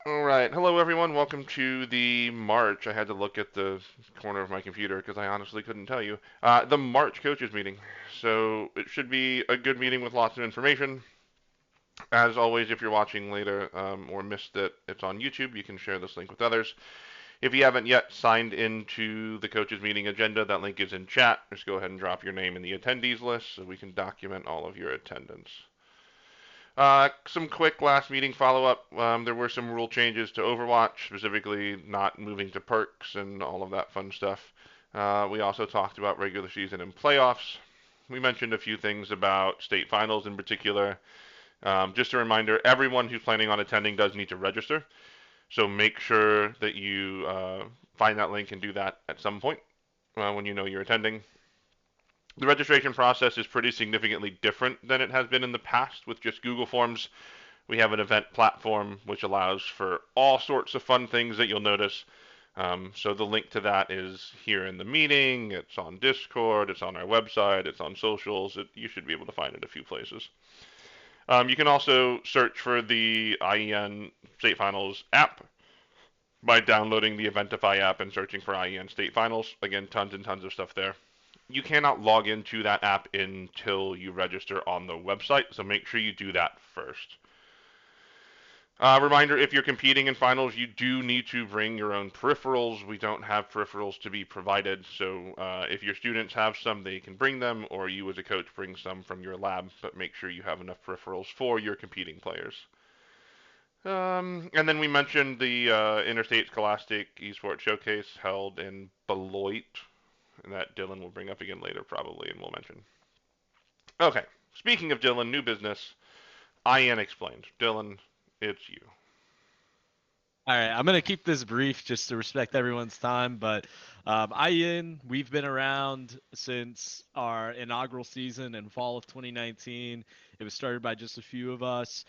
All right. Hello, everyone. Welcome to the March. I had to look at the corner of my computer because I honestly couldn't tell you. The March coaches meeting. So it should be a good meeting with lots of information. As always, if you're watching later or missed it, it's on YouTube. You can share this link with others. If you haven't yet signed into the coaches meeting agenda, that link is in chat. Just go ahead and drop your name in the attendees list so we can document all of your attendance. Some quick last meeting follow up. There were some rule changes to Overwatch, specifically not moving to perks and all of that fun stuff. We also talked about regular season and playoffs. We mentioned a few things about state finals in particular. Just a reminder, everyone who's planning on attending does need to register. So make sure that you find that link and do that at some point when you know you're attending. The registration process is pretty significantly different than it has been in the past with just Google Forms. We have an event platform which allows for all sorts of fun things that you'll notice. So the link to that is here in the meeting. It's on Discord. It's on our website. It's on socials. You should be able to find it a few places. You can also search for the IEN State Finals app by downloading the Eventify app and searching for IEN State Finals. Again, tons and tons of stuff there. You cannot log into that app until you register on the website, so make sure you do that first. Reminder, if you're competing in finals, you do need to bring your own peripherals. We don't have peripherals to be provided, so if your students have some, they can bring them, or you as a coach bring some from your lab, but make sure you have enough peripherals for your competing players. And then we mentioned the Interstate Scholastic Esports Showcase held in Beloit, and that Dylan will bring up again later probably, and we'll mention. Okay, speaking of Dylan, new business, IN Explained. Dylan, it's you. All right, I'm gonna keep this brief just to respect everyone's time. But IN, we've been around since our inaugural season in fall of 2019. It was started by just a few of us,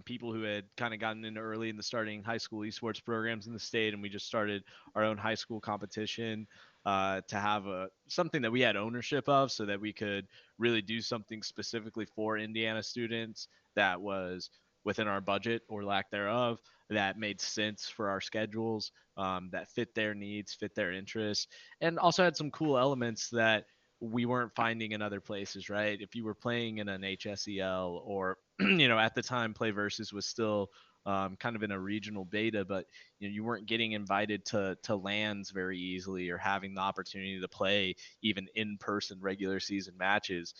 people who had kind of gotten in early in the starting high school esports programs in the state, and we just started our own high school competition to have something that we had ownership of, so that we could really do something specifically for Indiana students that was within our budget or lack thereof, that made sense for our schedules, that fit their needs, fit their interests, and also had some cool elements that we weren't finding in other places, right? If you were playing in an HSEL or, at the time, Play Versus was still kind of in a regional beta, but you weren't getting invited to lands very easily or having the opportunity to play even in person regular season matches.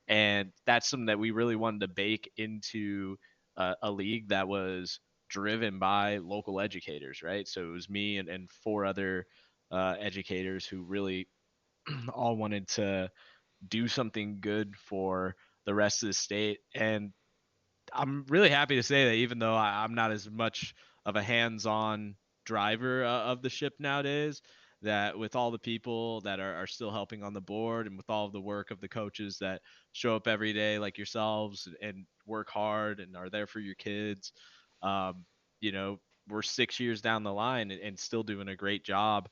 And that's something that we really wanted to bake into a league that was driven by local educators, right? So it was me and four other educators who really all wanted to do something good for the rest of the state. And I'm really happy to say that even though I'm not as much of a hands-on driver of the ship nowadays, that with all the people that are still helping on the board and with all of the work of the coaches that show up every day like yourselves and work hard and are there for your kids, um, you know, we're 6 years down the line and still doing a great job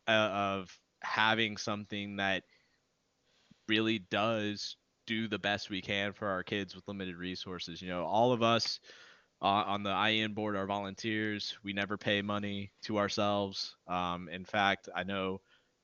of having something that really does do the best we can for our kids with limited resources. All of us on the IN board are volunteers. We never pay money to ourselves. In fact, I know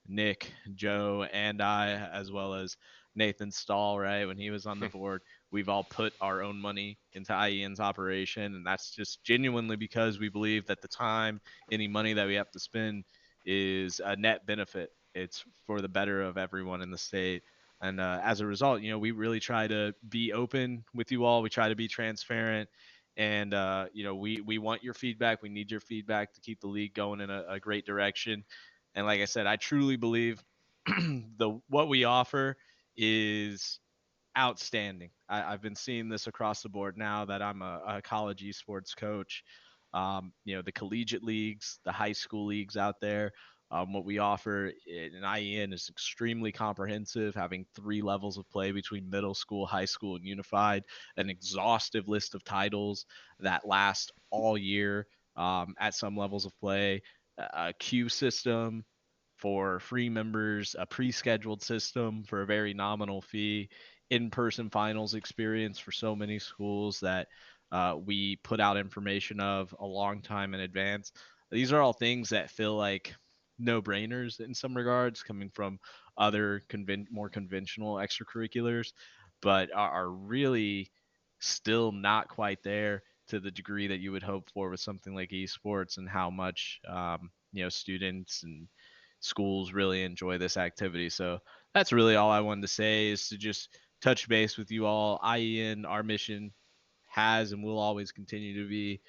Nick, Joe, and I, as well as Nathan Stahl, right, when he was on the board, we've all put our own money into IEN's operation. And that's just genuinely because we believe that the time, any money that we have to spend is a net benefit. It's for the better of everyone in the state. And as a result, we really try to be open with you all. We try to be transparent, and we want your feedback. We need your feedback to keep the league going in a great direction. And like I said, I truly believe the what we offer is outstanding. I've been seeing this across the board now that I'm a college esports coach. The collegiate leagues, the high school leagues out there. What we offer in IEN is extremely comprehensive, having 3 levels of play between middle school, high school, and unified, an exhaustive list of titles that last all year at some levels of play, a queue system for free members, a pre-scheduled system for a very nominal fee, in-person finals experience for so many schools that we put out information of a long time in advance. These are all things that feel like no brainers in some regards, coming from other more conventional extracurriculars, but are really still not quite there to the degree that you would hope for with something like esports, and how much students and schools really enjoy this activity. So that's really all I wanted to say, is to just touch base with you all. IEN, our mission has and will always continue to be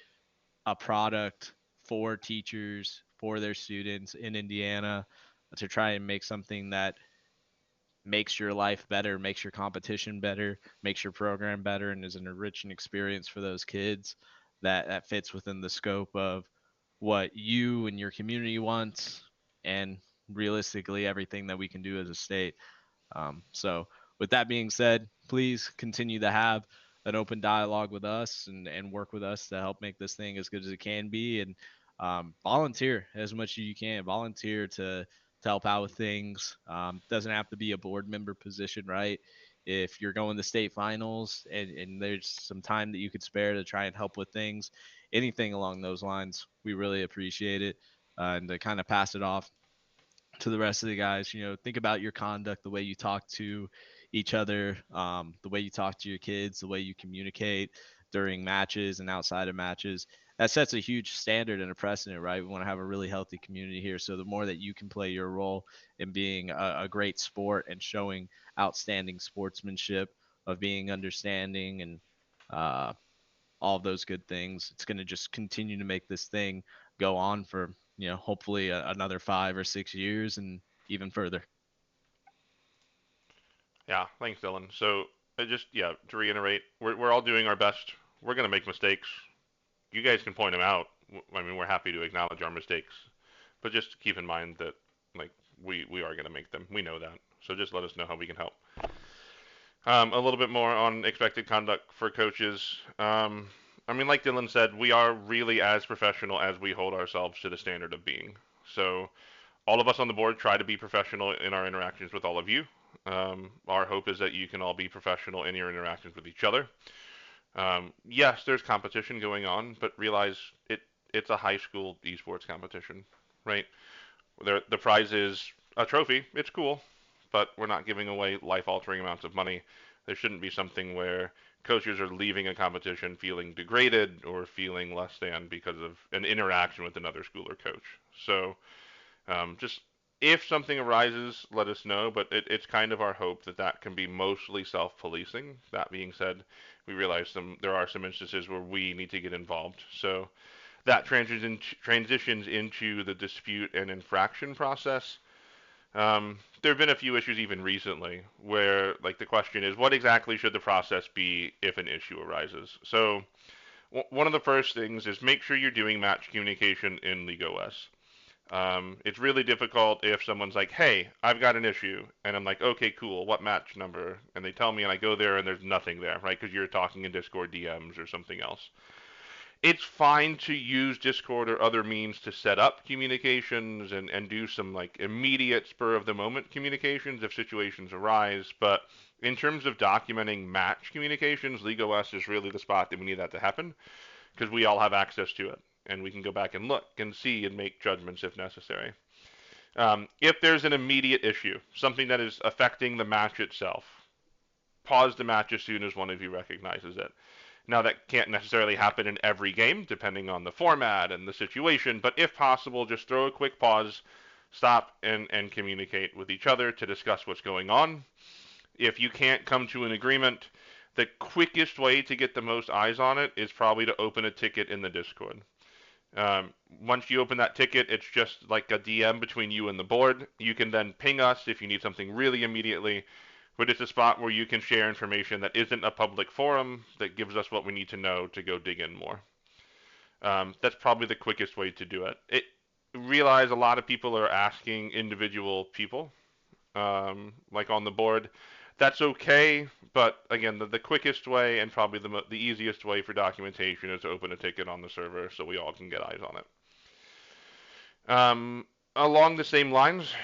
a product for teachers, for their students in Indiana, to try and make something that makes your life better, makes your competition better, makes your program better, and is an enriching experience for those kids that fits within the scope of what you and your community wants, and realistically everything that we can do as a state. So, with that being said, please continue to have an open dialogue with us, and work with us to help make this thing as good as it can be. And volunteer as much as you can. Volunteer to help out with things. Doesn't have to be a board member position, right? If you're going to state finals, and there's some time that you could spare to try and help with things, anything along those lines, we really appreciate it. And to kind of pass it off to the rest of the guys, think about your conduct, the way you talk to each other, the way you talk to your kids, the way you communicate during matches and outside of matches. That sets a huge standard and a precedent, right? We want to have a really healthy community here. So the more that you can play your role in being a great sport and showing outstanding sportsmanship, of being understanding, and uh, all of those good things, it's going to just continue to make this thing go on for, hopefully another 5 or 6 years and even further. Yeah, thanks, Dylan. So, yeah, to reiterate, we're all doing our best. We're gonna make mistakes. You guys can point them out. I mean, we're happy to acknowledge our mistakes, but just keep in mind that like we are gonna make them. We know that. So just let us know how we can help. A little bit more on expected conduct for coaches. I mean, like Dylan said, we are really as professional as we hold ourselves to the standard of being. So all of us on the board try to be professional in our interactions with all of you. Our hope is that you can all be professional in your interactions with each other. Yes, there's competition going on, but realize it's a high school esports competition, right? The prize is a trophy. It's cool, but we're not giving away life-altering amounts of money. There shouldn't be something where coaches are leaving a competition feeling degraded or feeling less than because of an interaction with another school or coach. So just if something arises, let us know. But it's kind of our hope that that can be mostly self-policing. That being said, we realize there are some instances where we need to get involved. So that transitions into the dispute and infraction process. There have been a few issues even recently where, like, the question is, what exactly should the process be if an issue arises? So, one of the first things is make sure you're doing match communication in League OS. It's really difficult if someone's like, "Hey, I've got an issue," and I'm like, "Okay, cool. What match number?" And they tell me, and I go there, and there's nothing there, right? Because you're talking in Discord DMs or something else. It's fine to use Discord or other means to set up communications and do some like immediate spur of the moment communications if situations arise. But in terms of documenting match communications, LeagueOS is really the spot that we need that to happen because we all have access to it and we can go back and look and see and make judgments if necessary. If there's an immediate issue, something that is affecting the match itself, pause the match as soon as one of you recognizes it. Now, that can't necessarily happen in every game, depending on the format and the situation, but if possible, just throw a quick pause, stop, and communicate with each other to discuss what's going on. If you can't come to an agreement, the quickest way to get the most eyes on it is probably to open a ticket in the Discord. Once you open that ticket, it's just like a DM between you and the board. You can then ping us if you need something really immediately, but it's a spot where you can share information that isn't a public forum that gives us what we need to know to go dig in more. That's probably the quickest way to do it. Realize a lot of people are asking individual people, like on the board. That's okay, but again, the quickest way and probably the easiest way for documentation is to open a ticket on the server so we all can get eyes on it. Along the same lines,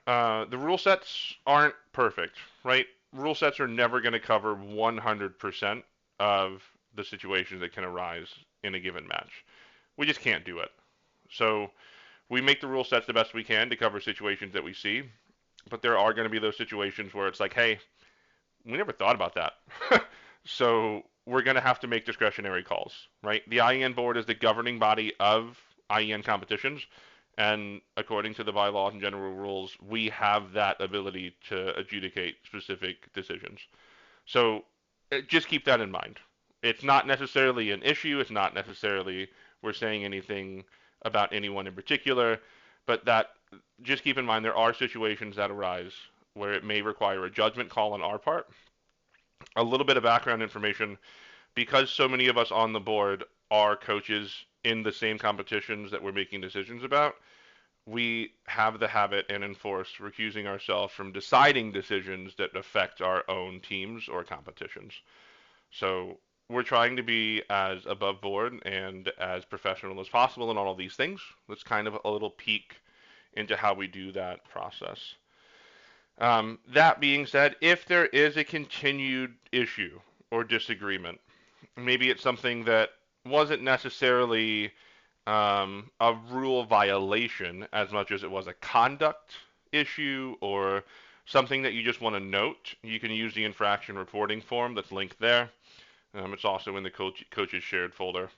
the rule sets aren't perfect, right? Rule sets are never going to cover 100% of the situations that can arise in a given match. We just can't do it. So we make the rule sets the best we can to cover situations that we see, but there are going to be those situations where it's like, hey, we never thought about that. So we're going to have to make discretionary calls, right? The IEN board is the governing body of IEN competitions, and according to the bylaws and general rules, we have that ability to adjudicate specific decisions. So just keep that in mind. It's not necessarily an issue. It's not necessarily we're saying anything about anyone in particular, but that just keep in mind there are situations that arise where it may require a judgment call on our part. A little bit of background information because so many of us on the board are coaches in the same competitions that we're making decisions about. We have the habit and enforce recusing ourselves from deciding decisions that affect our own teams or competitions. So we're trying to be as above board and as professional as possible in all of these things. That's kind of a little peek into how we do that process. That being said, if there is a continued issue or disagreement, maybe it's something that wasn't necessarily a rule violation as much as it was a conduct issue or something that you just want to note, you can use the infraction reporting form that's linked there. It's also in the coach's shared folder.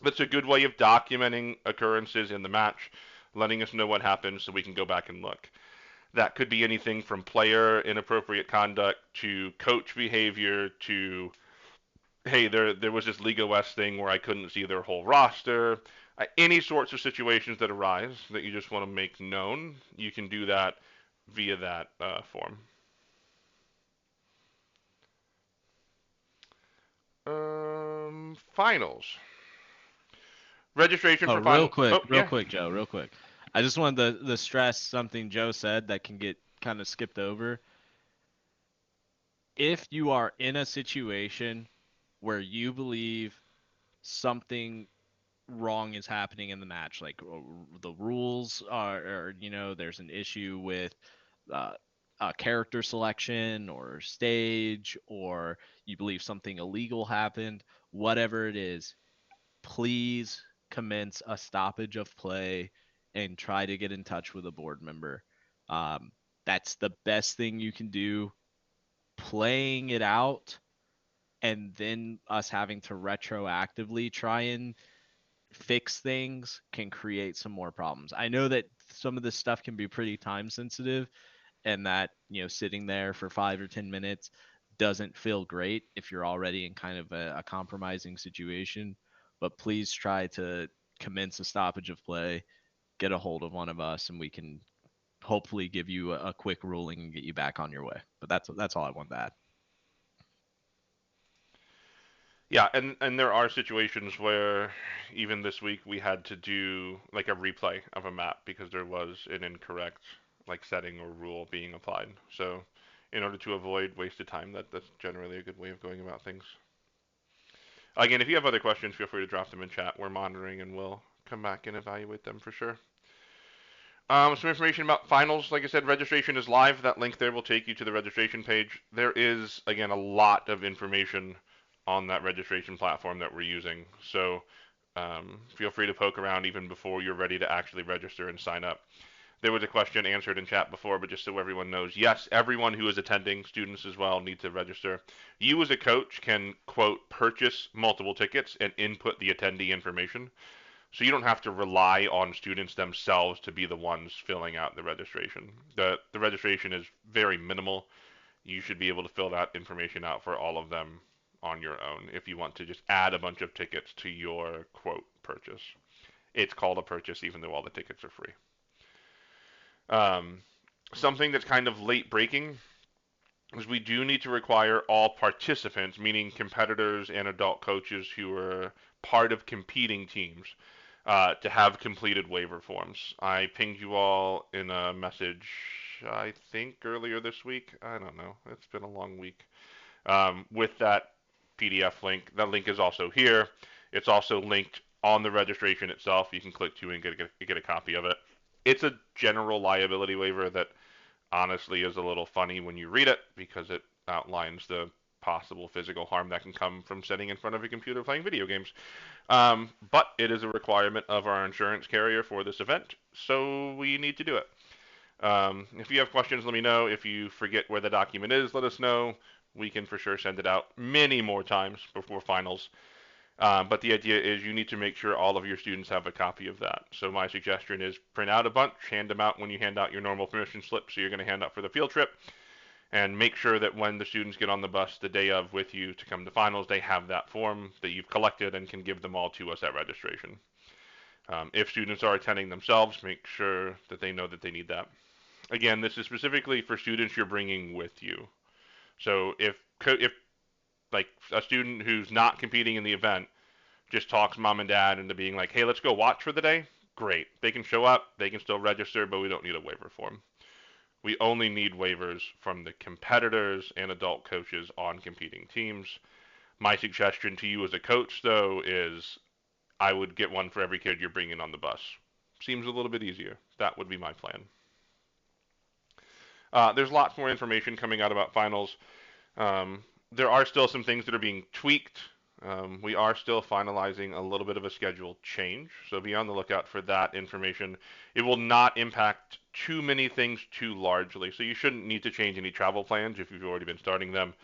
That's a good way of documenting occurrences in the match, letting us know what happened so we can go back and look. That could be anything from player inappropriate conduct to coach behavior to hey, there was this League of West thing where I couldn't see their whole roster. Any sorts of situations that arise that you just want to make known, you can do that via that form. Finals. Registration Oh, for final. Oh, real yeah. quick, Joe, real quick. I just wanted to stress something Joe said that can get kind of skipped over. If you are in a situation where you believe something wrong is happening in the match, like the rules or there's an issue with uh, character selection or stage, or you believe something illegal happened, whatever it is, please commence a stoppage of play and try to get in touch with a board member. Um, that's the best thing you can do. Playing it out and then us having to retroactively try and fix things can create some more problems. I know that some of this stuff can be pretty time sensitive and that, sitting there for 5 or 10 minutes doesn't feel great if you're already in kind of a compromising situation. But please try to commence a stoppage of play, get a hold of one of us, and we can hopefully give you a quick ruling and get you back on your way. But that's all I want to add. Yeah, and there are situations where even this week we had to do like a replay of a map because there was an incorrect like setting or rule being applied. So in order to avoid wasted time, that's generally a good way of going about things. Again, if you have other questions, feel free to drop them in chat. We're monitoring and we'll come back and evaluate them for sure. Some information about finals. Like I said, registration is live. That link there will take you to the registration page. There is, again, a lot of information on that registration platform that we're using. So feel free to poke around even before you're ready to actually register and sign up. There was a question answered in chat before, but just so everyone knows, yes, everyone who is attending, students as well, need to register. You as a coach can, quote, purchase multiple tickets and input the attendee information. So you don't have to rely on students themselves to be the ones filling out the registration. The registration is very minimal. You should be able to fill that information out for all of them on your own if you want to just add a bunch of tickets to your quote purchase. It's called a purchase even though all the tickets are free. Something that's kind of late breaking is we do need to require all participants, meaning competitors and adult coaches who are part of competing teams, to have completed waiver forms. I pinged you all in a message, I think, earlier this week. I don't know. It's been a long week. With that PDF link. That link is also here. It's also linked on the registration itself. You can click to and get a copy of it. It's a general liability waiver that honestly is a little funny when you read it because it outlines the possible physical harm that can come from sitting in front of a computer playing video games. But it is a requirement of our insurance carrier for this event, so we need to do it. If you have questions, let me know. If you forget where the document is, let us know. We can for sure send it out many more times before finals. But the idea is you need to make sure all of your students have a copy of that. So my suggestion is print out a bunch, hand them out when you hand out your normal permission slips. So you're going to hand out for the field trip, and make sure that when the students get on the bus the day of with you to come to finals, they have that form that you've collected and can give them all to us at registration. If students are attending themselves, make sure that they know that they need that. Again, this is specifically for students you're bringing with you. So if like a student who's not competing in the event just talks mom and dad into being like, hey, let's go watch for the day, great. They can show up, they can still register, but we don't need a waiver form. We only need waivers from the competitors and adult coaches on competing teams. My suggestion to you as a coach, though, is I would get one for every kid you're bringing on the bus. Seems a little bit easier. That would be my plan. There's lots more information coming out about finals. There are still some things that are being tweaked. We are still finalizing a little bit of a schedule change, so be on the lookout for that information. It will not impact too many things too largely, so you shouldn't need to change any travel plans if you've already been starting them.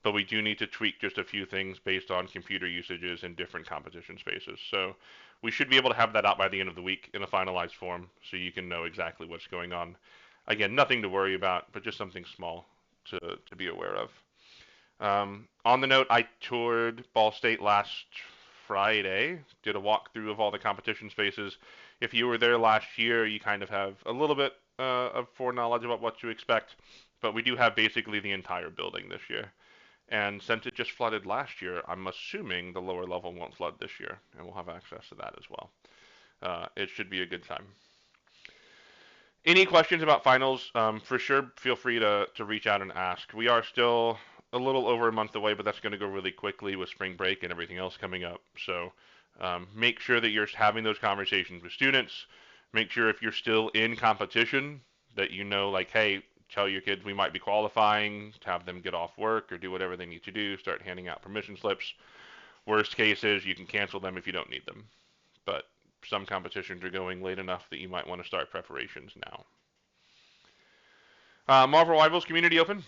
But we do need to tweak just a few things based on computer usages in different competition spaces. So we should be able to have that out by the end of the week in a finalized form so you can know exactly what's going on. Again, nothing to worry about, but just something small to be aware of. On the note, I toured Ball State last Friday, did a walkthrough of all the competition spaces. If you were there last year, you kind of have a little bit of foreknowledge about what to expect, but we do have basically the entire building this year. And since it just flooded last year, I'm assuming the lower level won't flood this year, and we'll have access to that as well. It should be a good time. Any questions about finals, for sure, feel free to reach out and ask. We are still a little over a month away, but that's going to go really quickly with spring break and everything else coming up. So make sure that you're having those conversations with students. Make sure if you're still in competition that you know, like, hey, tell your kids we might be qualifying, to have them get off work or do whatever they need to do, start handing out permission slips. Worst case is you can cancel them if you don't need them. But some competitions are going late enough that you might want to start preparations now. Marvel Rivals Community Open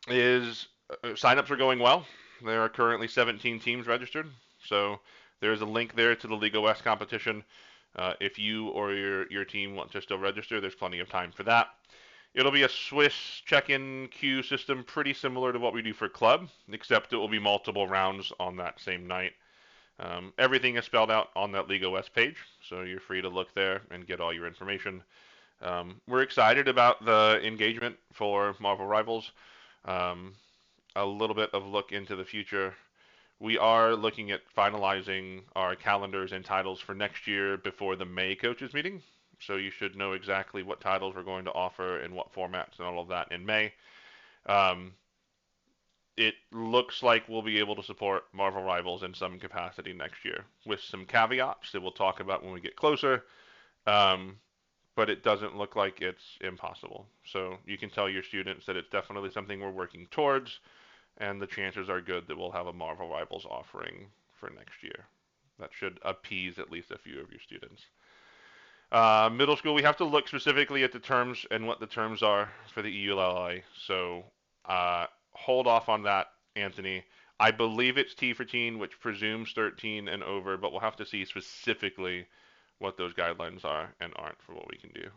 is signups are going well. There are currently 17 teams registered, so there's a link there to the Liga West competition. If you or your team want to still register, there's plenty of time for that. It'll be a Swiss check-in queue system, pretty similar to what we do for club, except it will be multiple rounds on that same night. Everything is spelled out on that Liga West page, so you're free to look there and get all your information. We're excited about the engagement for Marvel Rivals. A little bit of look into the future. We are looking at finalizing our calendars and titles for next year before the May coaches meeting. So you should know exactly what titles we're going to offer and what formats and all of that in May. It looks like we'll be able to support Marvel Rivals in some capacity next year, with some caveats that we'll talk about when we get closer. But it doesn't look like it's impossible. So you can tell your students that it's definitely something we're working towards, and the chances are good that we'll have a Marvel Rivals offering for next year. That should appease at least a few of your students. Middle school, we have to look specifically at the terms and what the terms are for the EULA. So hold off on that, Anthony. I believe it's T for teen, which presumes 13 and over, but we'll have to see specifically what those guidelines are and aren't for what we can do.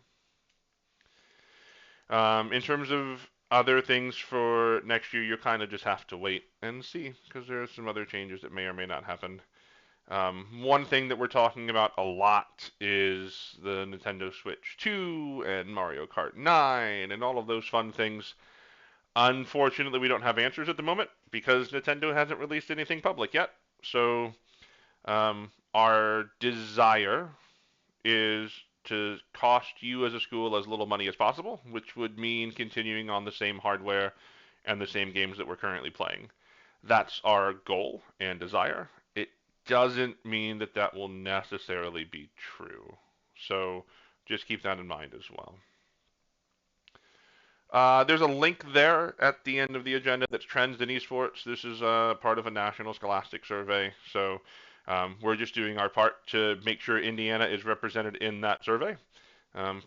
In terms of other things for next year, you kind of just have to wait and see, because there are some other changes that may or may not happen. One thing that we're talking about a lot is the Nintendo Switch 2 and Mario Kart 9 and all of those fun things. Unfortunately, we don't have answers at the moment because Nintendo hasn't released anything public yet. So our desire is to cost you as a school as little money as possible, which would mean continuing on the same hardware and the same games that we're currently playing. That's our goal and desire. It doesn't mean that that will necessarily be true. So just keep that in mind as well. There's a link there at the end of the agenda that's Trends in Esports. This is part of a national scholastic survey, so we're just doing our part to make sure Indiana is represented in that survey.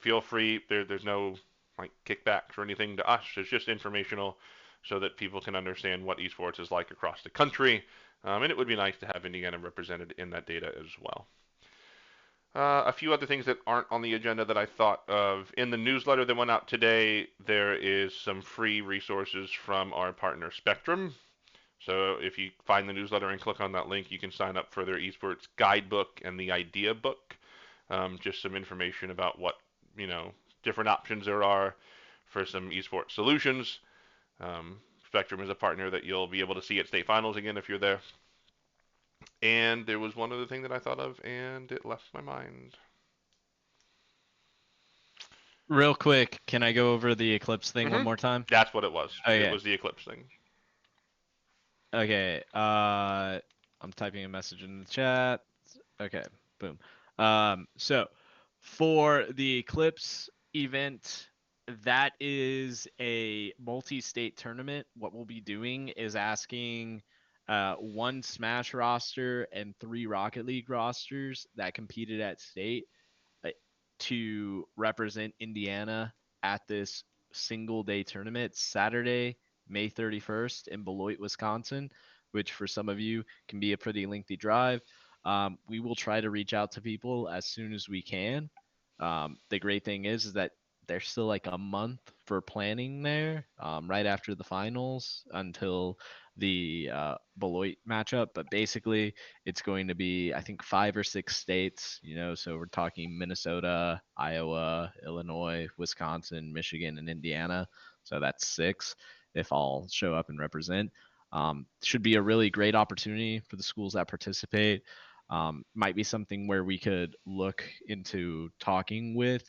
Feel free. There's no like kickbacks or anything to us. It's just informational, so that people can understand what esports is like across the country. And it would be nice to have Indiana represented in that data as well. A few other things that aren't on the agenda that I thought of. In the newsletter that went out today, there is some free resources from our partner Spectrum. So if you find the newsletter and click on that link, you can sign up for their esports guidebook and the idea book. Just some information about what, different options there are for some esports solutions. Spectrum is a partner that you'll be able to see at state finals again if you're there. And there was one other thing that I thought of, and it left my mind. Real quick, can I go over the Eclipse thing one more time? That's what it was. Okay. It was the Eclipse thing. Okay. I'm typing a message in the chat. Okay. Boom. So for the Eclipse event, that is a multi-state tournament. What we'll be doing is asking one Smash roster and 3 Rocket League rosters that competed at state to represent Indiana at this single day tournament Saturday, May 31st in Beloit, Wisconsin, which for some of you can be a pretty lengthy drive. We will try to reach out to people as soon as we can. The great thing is that there's still like a month for planning there, right after the finals until the Beloit matchup. But basically, it's going to be, I think, 5 or 6 states, so we're talking Minnesota, Iowa, Illinois, Wisconsin, Michigan, and Indiana. So that's 6 if all show up and represent. Should be a really great opportunity for the schools that participate. Might be something where we could look into talking with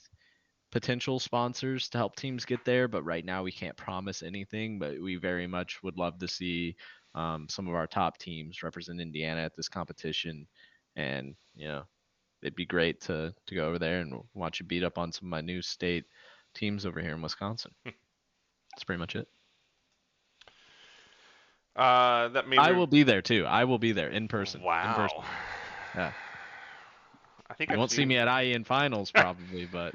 potential sponsors to help teams get there, but right now we can't promise anything. But we very much would love to see some of our top teams represent Indiana at this competition, and it'd be great to go over there and watch you beat up on some of my new state teams over here in Wisconsin. That's pretty much it. I will be there too. I will be there in person. Wow. In person. Yeah. I think you won't see me at IEN finals probably, but.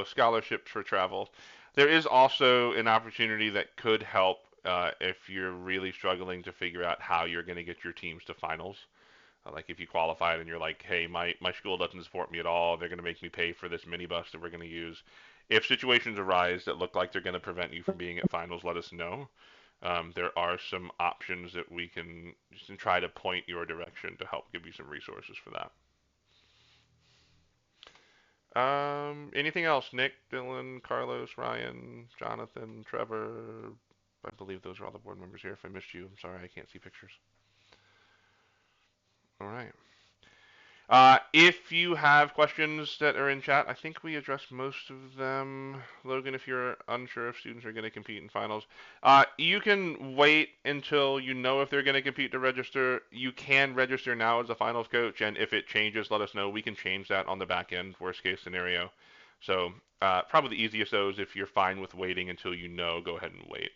Scholarships for travel. There is also an opportunity that could help if you're really struggling to figure out how you're going to get your teams to finals. Like if you qualified and you're like, hey, my school doesn't support me at all, they're going to make me pay for this minibus that we're going to use. If situations arise that look like they're going to prevent you from being at finals, let us know. There are some options that we can just try to point your direction to help give you some resources for that. Anything else? Nick, Dylan, Carlos, Ryan, Jonathan, Trevor. I believe those are all the board members here. If I missed you, I'm sorry, I can't see pictures. All right. If you have questions that are in chat, I think we addressed most of them. Logan, if you're unsure if students are going to compete in finals, you can wait until you know if they're going to compete to register. You can register now as a finals coach, and if it changes, let us know. We can change that on the back end, worst case scenario. So probably the easiest though is if you're fine with waiting until you know, go ahead and wait.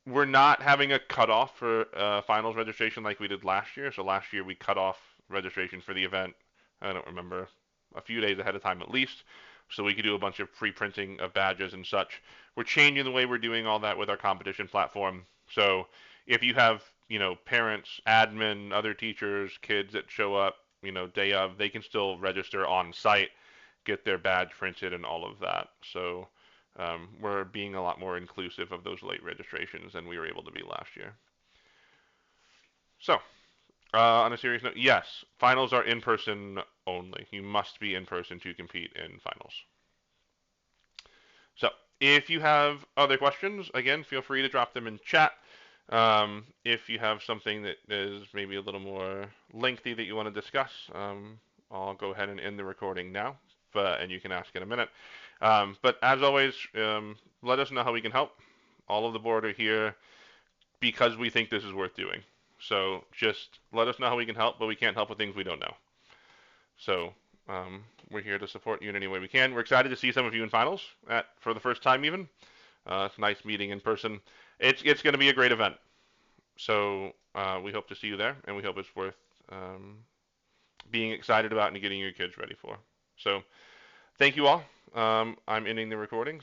We're not having a cutoff for finals registration like we did last year. So last year we cut off registration for the event, I don't remember, a few days ahead of time at least, so we could do a bunch of pre-printing of badges and such. We're changing the way we're doing all that with our competition platform. So if you have, parents, admin, other teachers, kids that show up, day of, they can still register on site, get their badge printed and all of that. So we're being a lot more inclusive of those late registrations than we were able to be last year. So, on a serious note, yes, finals are in person only. You must be in person to compete in finals. So, if you have other questions, again, feel free to drop them in chat. If you have something that is maybe a little more lengthy that you want to discuss, I'll go ahead and end the recording now, and you can ask in a minute. But as always, let us know how we can help. All of the board are here because we think this is worth doing. So just let us know how we can help, but we can't help with things we don't know. So we're here to support you in any way we can. We're excited to see some of you in finals for the first time even. It's nice meeting in person. It's going to be a great event. So we hope to see you there, and we hope it's worth being excited about and getting your kids ready for. So thank you all. I'm ending the recording.